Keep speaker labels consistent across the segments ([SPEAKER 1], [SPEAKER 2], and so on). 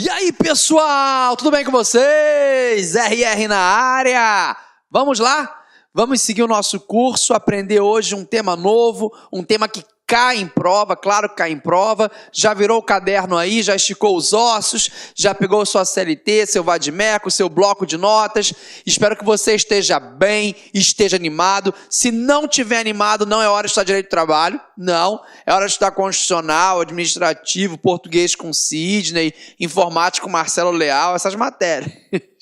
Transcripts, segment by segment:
[SPEAKER 1] E aí, pessoal, tudo bem com vocês? RR na área! Vamos lá? Vamos seguir o nosso curso, aprender hoje um tema novo, um tema que cai em prova, claro que cai em prova, já virou o caderno aí, já esticou os ossos, já pegou sua CLT, seu vadimeco, seu bloco de notas. Espero que você esteja bem, esteja animado. Se não tiver animado, não é hora de estudar direito do trabalho, não. É hora de estudar constitucional, administrativo, português com Sidney, informática com Marcelo Leal, essas matérias,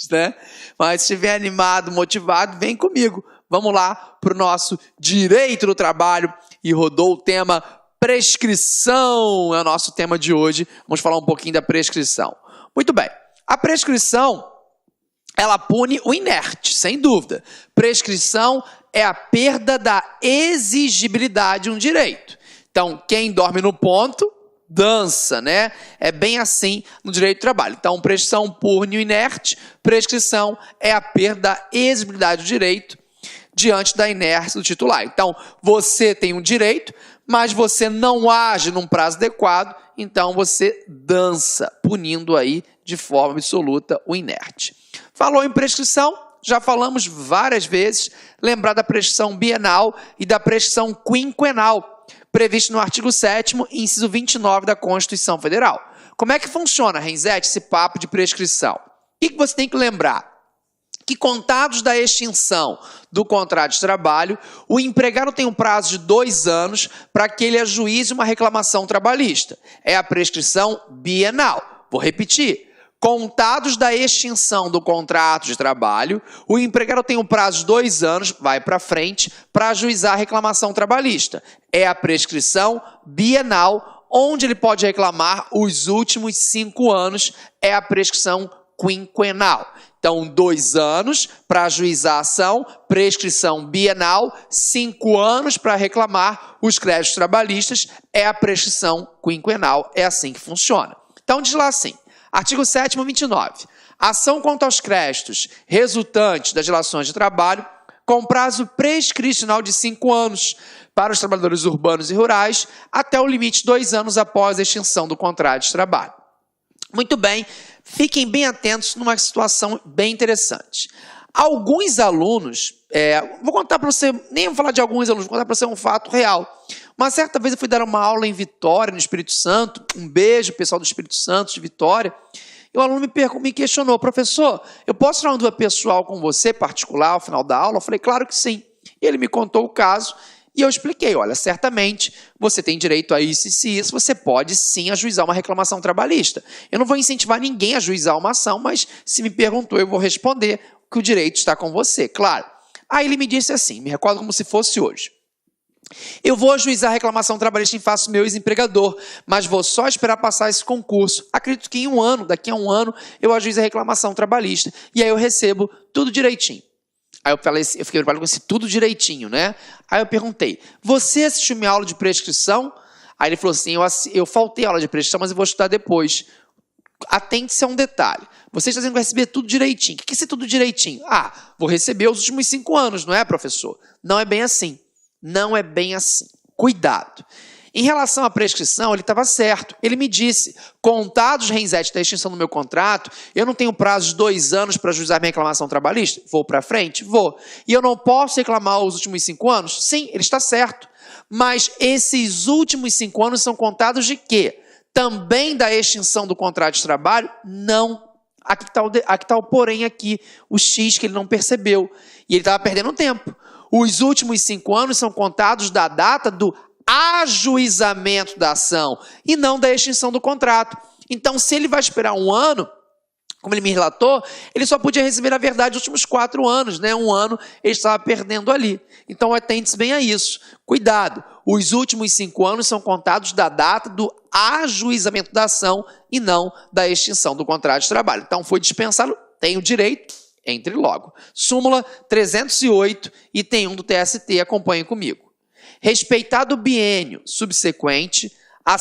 [SPEAKER 1] né? Mas se estiver animado, motivado, vem comigo. Vamos lá para o nosso direito do trabalho. E rodou o tema prescrição, é o nosso tema de hoje. Vamos falar um pouquinho da prescrição. Muito bem, a prescrição, ela pune o inerte, sem dúvida. Prescrição é a perda da exigibilidade de um direito. Então, quem dorme no ponto, dança, né? É bem assim no direito do trabalho. Então, prescrição pune o inerte, prescrição é a perda da exigibilidade do direito diante da inércia do titular. Então, você tem um direito, mas você não age num prazo adequado, então você dança, punindo aí de forma absoluta o inerte. Falou em prescrição, já falamos várias vezes, lembrar da prescrição bienal e da prescrição quinquenal, previsto no artigo 7º, inciso 29 da Constituição Federal. Como é que funciona, Renzetti, esse papo de prescrição? O que você tem que lembrar? Que contados da extinção do contrato de trabalho, o empregado tem um prazo de 2 anos para que ele ajuize uma reclamação trabalhista. É a prescrição bienal. Vou repetir. Contados da extinção do contrato de trabalho, o empregado tem um prazo de 2 anos, vai para frente, para ajuizar a reclamação trabalhista. É a prescrição bienal, onde ele pode reclamar os últimos 5 anos, é a prescrição quinquenal. Então, 2 anos para ajuizar a ação, prescrição bienal, 5 anos para reclamar os créditos trabalhistas, é a prescrição quinquenal, é assim que funciona. Então, diz lá assim, artigo 7º, 29, ação quanto aos créditos resultantes das relações de trabalho, com prazo prescricional de 5 anos para os trabalhadores urbanos e rurais, até o limite de 2 anos após a extinção do contrato de trabalho. Muito bem, fiquem bem atentos numa situação bem interessante. Alguns alunos, vou contar para você, nem vou falar de alguns alunos, vou contar para você um fato real. Uma certa vez eu fui dar uma aula em Vitória, no Espírito Santo, um beijo pessoal do Espírito Santo, de Vitória, e o aluno me questionou, professor, eu posso tirar uma dúvida pessoal com você, particular, ao final da aula? Eu falei, claro que sim. E ele me contou o caso, e eu expliquei, olha, certamente você tem direito a isso e isso, você pode sim ajuizar uma reclamação trabalhista. Eu não vou incentivar ninguém a ajuizar uma ação, mas se me perguntou, eu vou responder que o direito está com você, claro. Aí ele me disse assim, me recordo como se fosse hoje. Eu vou ajuizar a reclamação trabalhista em face do meu ex-empregador, mas vou só esperar passar esse concurso. Acredito que em 1 ano, daqui a 1 ano, eu ajuizo a reclamação trabalhista. E aí eu recebo tudo direitinho. Aí eu fiquei preocupado com esse tudo direitinho, né? Aí eu perguntei, você assistiu minha aula de prescrição? Aí ele falou assim, eu faltei a aula de prescrição, mas eu vou estudar depois. Atente-se a um detalhe. Você está dizendo que vai receber tudo direitinho. O que é ser tudo direitinho? Ah, vou receber os últimos 5 anos, não é, professor? Não é bem assim. Não é bem assim. Cuidado. Em relação à prescrição, ele estava certo. Ele me disse, contados, Renzetti, da extinção do meu contrato, eu não tenho prazo de 2 anos para ajuizar minha reclamação trabalhista? Vou para frente? Vou. E eu não posso reclamar os últimos 5 anos? Sim, ele está certo. Mas esses últimos 5 anos são contados de quê? Também da extinção do contrato de trabalho? Não. Aqui está o porém aqui, o X que ele não percebeu. E ele estava perdendo tempo. Os últimos 5 anos são contados da data do ajuizamento da ação e não da extinção do contrato. Então, se ele vai esperar 1 ano, como ele me relatou, ele só podia receber, na verdade, os últimos 4 anos, né? 1 ano ele estava perdendo ali. Então, atente-se bem a isso. Cuidado, os últimos 5 anos são contados da data do ajuizamento da ação e não da extinção do contrato de trabalho. Então, foi dispensado, tem o direito, entre logo. Súmula 308, item 1 do TST, acompanhe comigo. Respeitado o biênio subsequente, a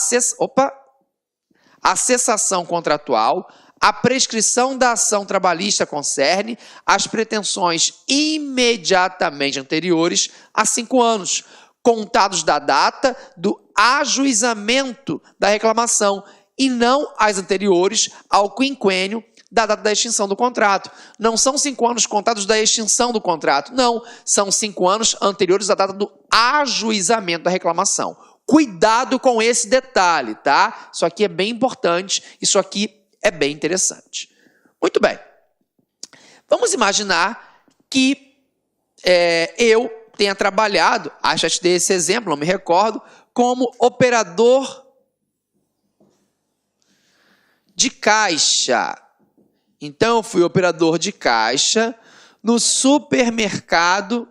[SPEAKER 1] cessação contratual, a prescrição da ação trabalhista concerne as pretensões imediatamente anteriores a 5 anos, contados da data do ajuizamento da reclamação e não as anteriores ao quinquênio da data da extinção do contrato. Não são 5 anos contados da extinção do contrato, não. São 5 anos anteriores à data do ajuizamento da reclamação. Cuidado com esse detalhe, tá? Isso aqui é bem importante, isso aqui é bem interessante. Muito bem. Vamos imaginar que eu tenha trabalhado, acho que já te dei esse exemplo, não me recordo, como operador de caixa. Então, eu fui operador de caixa no supermercado,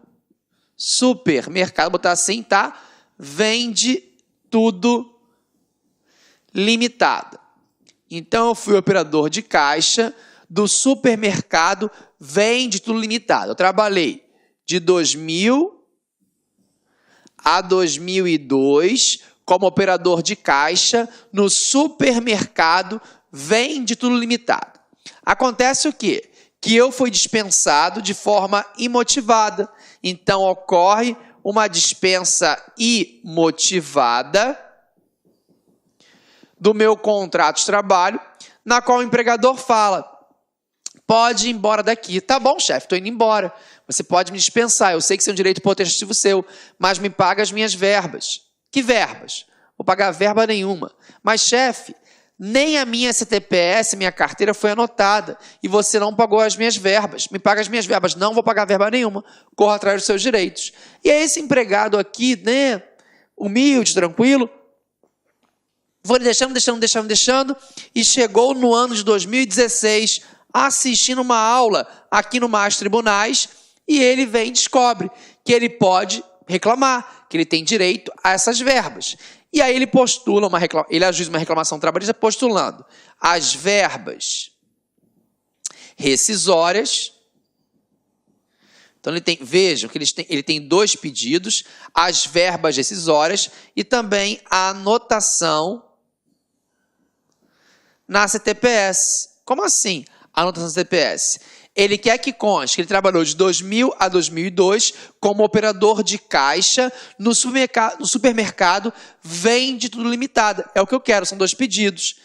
[SPEAKER 1] vou botar assim, tá? Vende Tudo Limitada. Então, eu fui operador de caixa do supermercado Vende Tudo Limitada. Eu trabalhei de 2000 a 2002 como operador de caixa no supermercado Vende Tudo Limitado. Acontece o quê? Que eu fui dispensado de forma imotivada. Então, ocorre uma dispensa imotivada do meu contrato de trabalho, na qual o empregador fala: pode ir embora daqui. Tá bom, chefe, estou indo embora. Você pode me dispensar, eu sei que isso é um direito potestativo seu, mas me paga as minhas verbas. Que verbas? Vou pagar verba nenhuma. Mas, chefe, nem a minha CTPS, minha carteira foi anotada, e você não pagou as minhas verbas. Me paga as minhas verbas. Não vou pagar verba nenhuma. Corra atrás dos seus direitos. E aí esse empregado aqui, né, humilde, tranquilo, foi deixando, e chegou no ano de 2016, assistindo uma aula aqui no Mais Tribunais, e ele vem e descobre que ele pode reclamar, que ele tem direito a essas verbas. E aí ele postula ele ajuiza uma reclamação trabalhista postulando as verbas rescisórias. Então vejam que ele tem 2 pedidos: as verbas rescisórias e também a anotação na CTPS. Como assim anotação na CTPS? Ele quer que conste que ele trabalhou de 2000 a 2002 como operador de caixa no supermercado Vende Tudo Limitada. É o que eu quero, são 2 pedidos.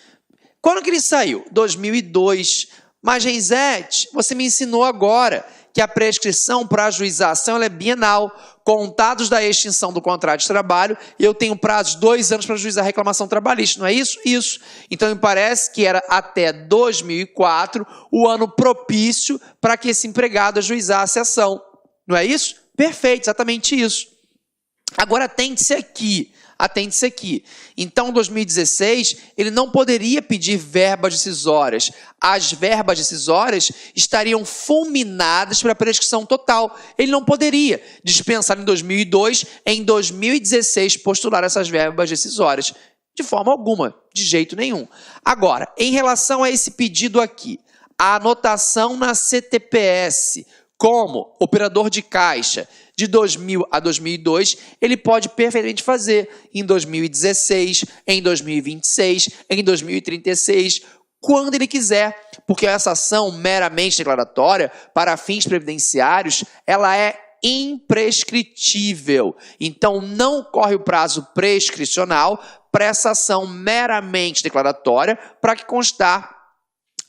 [SPEAKER 1] Quando que ele saiu? 2002. Mas, Geisete, você me ensinou agora que a prescrição para ajuização ela é bienal. Contados da extinção do contrato de trabalho, eu tenho prazo de 2 anos para ajuizar a reclamação trabalhista, não é isso? Isso. Então, me parece que era até 2004 o ano propício para que esse empregado ajuizasse a ação. Não é isso? Perfeito, exatamente isso. Agora, atente-se aqui. Então, em 2016, ele não poderia pedir verbas decisórias. As verbas decisórias estariam fulminadas para a prescrição total. Ele não poderia dispensar em 2002, em 2016, postular essas verbas decisórias. De forma alguma, de jeito nenhum. Agora, em relação a esse pedido aqui, a anotação na CTPS como operador de caixa de 2000 a 2002, ele pode perfeitamente fazer em 2016, em 2026, em 2036, quando ele quiser, porque essa ação meramente declaratória, para fins previdenciários, ela é imprescritível. Então, não corre o prazo prescricional para essa ação meramente declaratória, para que constar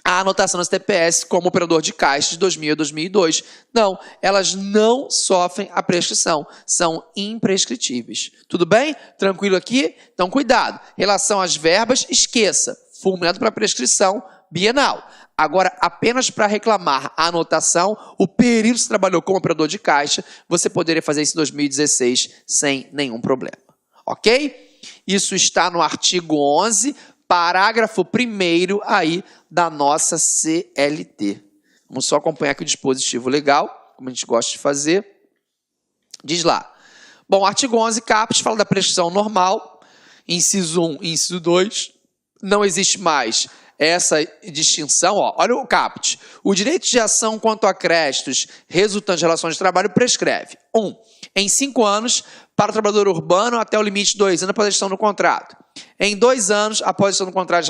[SPEAKER 1] a anotação na CTPS como operador de caixa de 2000 a 2002. Não, elas não sofrem a prescrição, são imprescritíveis. Tudo bem? Tranquilo aqui? Então, cuidado. Em relação às verbas, esqueça. Fulminado para prescrição bienal. Agora, apenas para reclamar a anotação, o período que você trabalhou como operador de caixa, você poderia fazer isso em 2016 sem nenhum problema. Ok? Isso está no artigo 11, parágrafo 1º aí da nossa CLT. Vamos só acompanhar aqui o dispositivo legal, como a gente gosta de fazer. Diz lá. Bom, artigo 11, caput, fala da prescrição normal, inciso 1 e inciso 2. Não existe mais essa distinção. Ó, olha o caput. O direito de ação quanto a créditos resultantes de relações de trabalho prescreve. 1. Em 5 anos, para o trabalhador urbano, até o limite de 2 anos após a gestão do contrato. Em 2 anos, após a gestão do contrato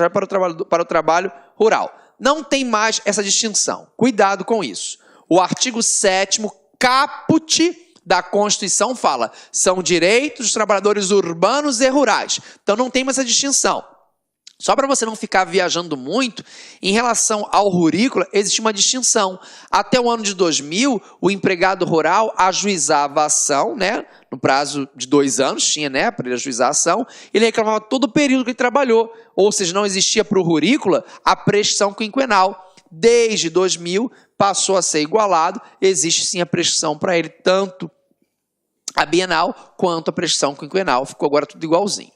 [SPEAKER 1] para o trabalho rural. Não tem mais essa distinção. Cuidado com isso. O artigo 7º, caput da Constituição, fala: são direitos dos trabalhadores urbanos e rurais. Então, não tem mais essa distinção. Só para você não ficar viajando muito, em relação ao rurícola, existe uma distinção. Até o ano de 2000, o empregado rural ajuizava a ação, né? No prazo de 2 anos, tinha, né, para ele ajuizar a ação, ele reclamava todo o período que ele trabalhou. Ou seja, não existia para o rurícola a prescrição quinquenal. Desde 2000, passou a ser igualado, existe sim a prescrição para ele, tanto a bienal quanto a prescrição quinquenal. Ficou agora tudo igualzinho.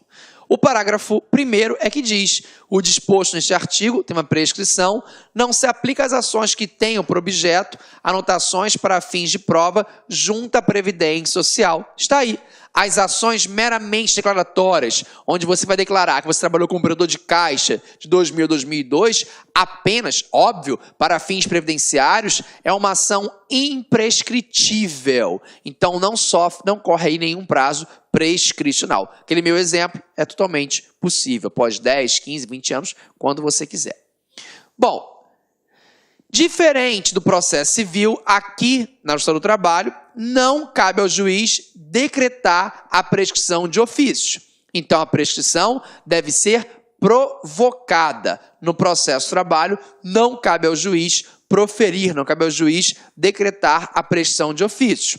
[SPEAKER 1] O parágrafo 1º é que diz: o disposto neste artigo, tem uma prescrição, não se aplica às ações que tenham por objeto anotações para fins de prova junto à Previdência Social. Está aí. As ações meramente declaratórias, onde você vai declarar que você trabalhou como operador de caixa de 2000 a 2002, apenas, óbvio, para fins previdenciários, é uma ação imprescritível. Então não corre aí nenhum prazo prescricional. Aquele meu exemplo é totalmente possível, após 10, 15, 20 anos, quando você quiser. Bom, diferente do processo civil, aqui na Justiça do Trabalho, não cabe ao juiz decretar a prescrição de ofício. Então, a prescrição deve ser provocada. No processo do trabalho, não cabe ao juiz proferir, não cabe ao juiz decretar a prescrição de ofício.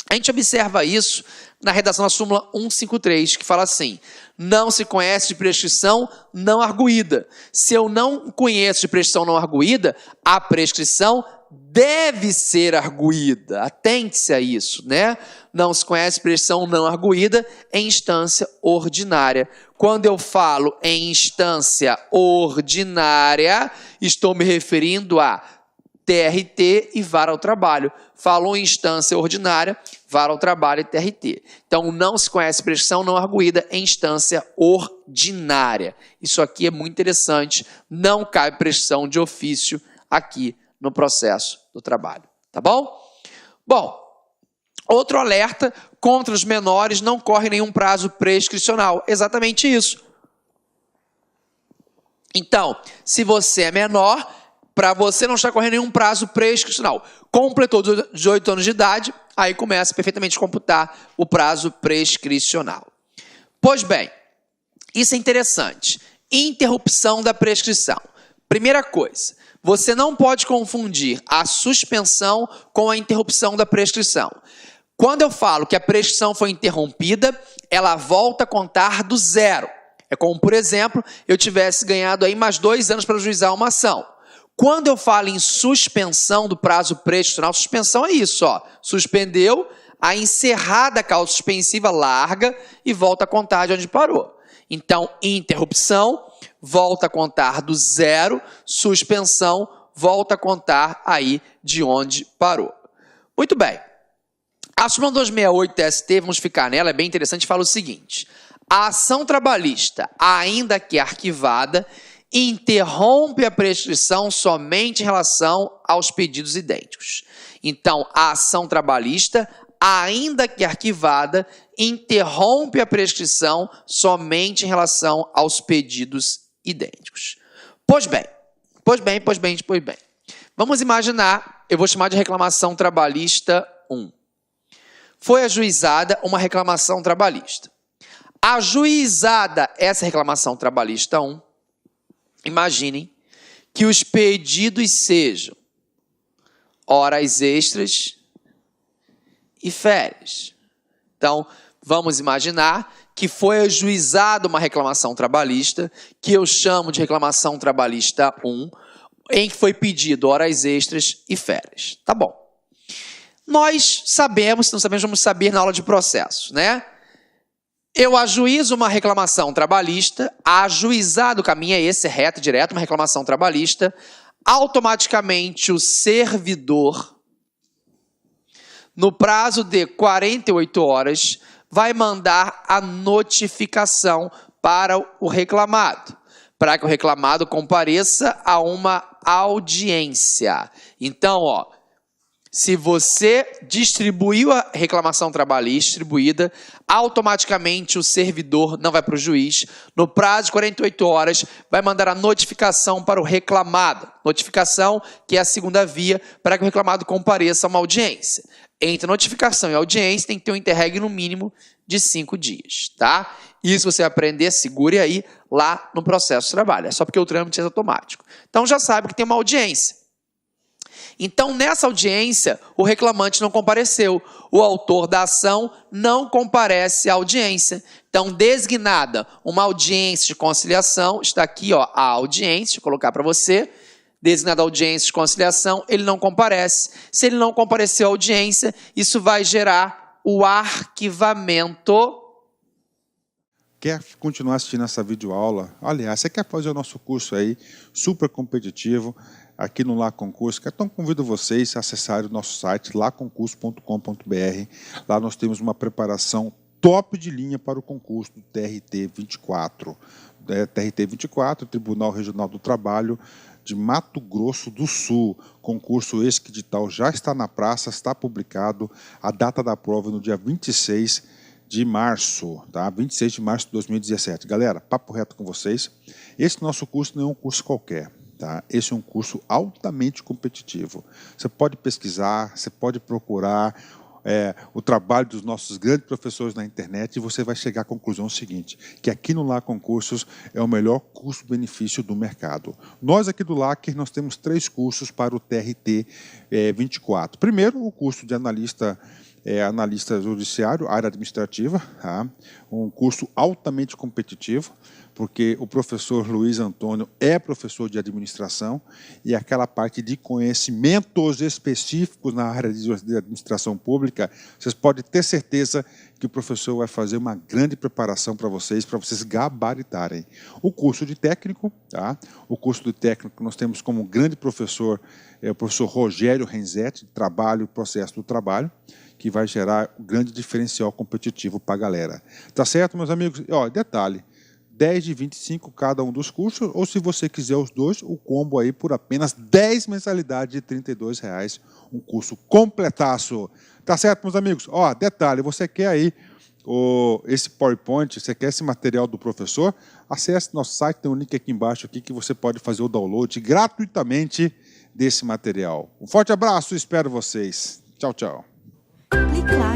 [SPEAKER 1] A gente observa isso na redação da súmula 153, que fala assim: não se conhece de prescrição não arguída. Se eu não conheço de prescrição não arguída, a prescrição deve ser arguída. Atente-se a isso, né? Não se conhece prescrição não arguída em instância ordinária. Quando eu falo em instância ordinária, estou me referindo a TRT e vara ao trabalho. Falou em instância ordinária, vara ao trabalho e TRT. Então, não se conhece prescrição não arguída em instância ordinária. Isso aqui é muito interessante. Não cabe prescrição de ofício aqui no processo do trabalho. Tá bom? Bom, outro alerta: contra os menores não corre nenhum prazo prescricional. Exatamente isso. Então, se você é menor, para você não está correndo nenhum prazo prescricional. Completou 18 anos de idade, aí começa perfeitamente a computar o prazo prescricional. Pois bem, isso é interessante. Interrupção da prescrição. Primeira coisa, você não pode confundir a suspensão com a interrupção da prescrição. Quando eu falo que a prescrição foi interrompida, ela volta a contar do zero. É como, por exemplo, eu tivesse ganhado aí mais 2 anos para ajuizar uma ação. Quando eu falo em suspensão do prazo prescricional, suspensão é isso, ó. Suspendeu, a encerrada causa suspensiva larga e volta a contar de onde parou. Então, interrupção, volta a contar do zero, suspensão, volta a contar aí de onde parou. Muito bem. A súmula 268 TST, vamos ficar nela, é bem interessante, fala o seguinte: a ação trabalhista, ainda que arquivada, interrompe a prescrição somente em relação aos pedidos idênticos. Então, a ação trabalhista, ainda que arquivada, interrompe a prescrição somente em relação aos pedidos idênticos. Pois bem. Vamos imaginar, eu vou chamar de reclamação trabalhista 1. Foi ajuizada uma reclamação trabalhista. Ajuizada essa reclamação trabalhista 1, imaginem que os pedidos sejam horas extras e férias. Então, vamos imaginar que foi ajuizada uma reclamação trabalhista, que eu chamo de reclamação trabalhista 1, em que foi pedido horas extras e férias. Tá bom. Nós sabemos, se não sabemos, vamos saber na aula de processo, né? Eu ajuizo uma reclamação trabalhista, ajuizado, o caminho é esse, é reto, direto, uma reclamação trabalhista, automaticamente o servidor, no prazo de 48 horas, vai mandar a notificação para o reclamado, para que o reclamado compareça a uma audiência. Então, ó, se você distribuiu a reclamação trabalhista distribuída, automaticamente o servidor não vai para o juiz. No prazo de 48 horas, vai mandar a notificação para o reclamado. Notificação que é a segunda via para que o reclamado compareça a uma audiência. Entre notificação e audiência tem que ter um interregno no mínimo de 5 dias, tá? Isso você aprender, segure aí lá no processo de trabalho. É só porque o trâmite é automático. Então já sabe que tem uma audiência. Então, nessa audiência, o reclamante não compareceu. O autor da ação não comparece à audiência. Então, designada uma audiência de conciliação, está aqui ó, a audiência, vou colocar para você. Designada audiência de conciliação, ele não comparece. Se ele não compareceu à audiência, isso vai gerar o arquivamento.
[SPEAKER 2] Quer continuar assistindo essa videoaula? Aliás, você quer fazer o nosso curso aí, super competitivo, aqui no Lá Concurso? Então convido vocês a acessarem o nosso site, laconcurso.com.br. Lá nós temos uma preparação top de linha para o concurso do TRT 24. TRT 24, Tribunal Regional do Trabalho de Mato Grosso do Sul. Concurso esse que edital já está na praça, está publicado. A data da prova é no dia 26 de março, tá? 26 de março de 2017. Galera, papo reto com vocês. Esse nosso curso não é um curso qualquer, tá? Esse é um curso altamente competitivo. Você pode pesquisar, você pode procurar o trabalho dos nossos grandes professores na internet e você vai chegar à conclusão seguinte, que aqui no Lá Concursos é o melhor custo-benefício do mercado. Nós aqui do LAC, nós temos 3 cursos para o TRT 24. Primeiro, o curso de analista judiciário, área administrativa, tá? Um curso altamente competitivo, porque o professor Luiz Antônio é professor de administração e aquela parte de conhecimentos específicos na área de administração pública, vocês podem ter certeza que o professor vai fazer uma grande preparação para vocês gabaritarem. O curso de técnico, tá? O curso de técnico nós temos como grande professor o professor Rogério Renzetti, de Trabalho e Processo do Trabalho, que vai gerar um grande diferencial competitivo para a galera. Tá certo, meus amigos? Ó, detalhe, 10 de 25 cada um dos cursos, ou se você quiser os dois, o combo aí por apenas 10 mensalidades de R$ 32,00, um curso completaço. Tá certo, meus amigos? Ó, detalhe, você quer aí esse PowerPoint, você quer esse material do professor, acesse nosso site, tem um link aqui embaixo aqui que você pode fazer o download gratuitamente desse material. Um forte abraço, espero vocês. Tchau, tchau.
[SPEAKER 3] Clique lá.